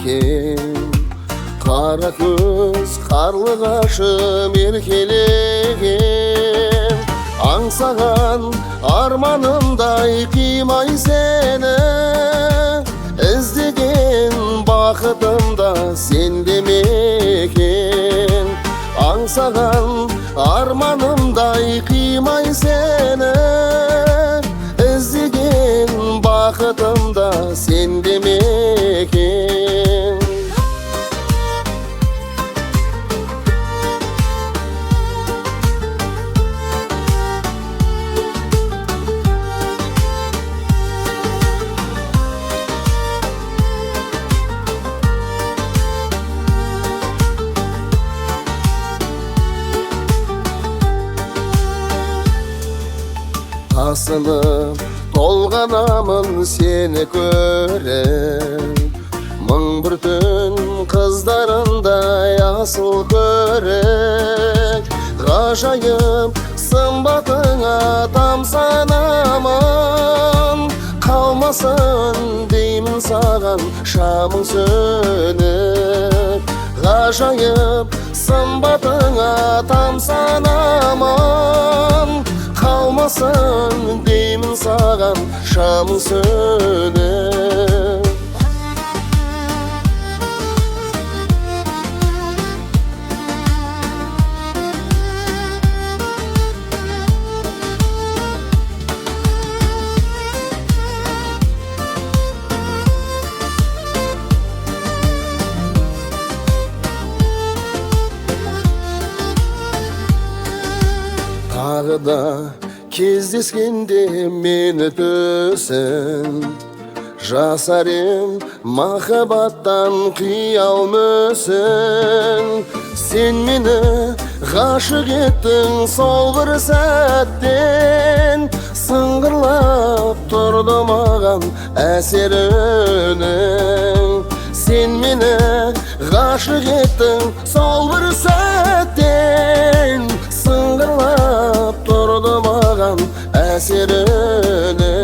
ekan. Qara ko'z qarlig'ashim erkelegan, аңсаған арманымдай қимай сені, іздеген бақытымда сенде мекен. Аңсаған арманымдай қимай сені, іздеген бақытымда сенде мекен. Асылып толғанамын сені көріп, мың бір түн қыздарындай асыл көрік. Ғажайып сымбатыңа тамсанамын, қалмасын деймін саған шамың сөніп. Ғажайып сымбатыңа тамсанамын, қалмасын деймін саған шамың сөніп. Тағы да кездескенде мені төсін, жасар ем махаббаттан қиял мүсін. Сен мені ғашық еттің сол бір сәттен, сыңғырлап тұрды маған әсер үнің. Сен мені ғашық еттің сол бір сәттен, сыңғырлап тұрды маған әсер үнің.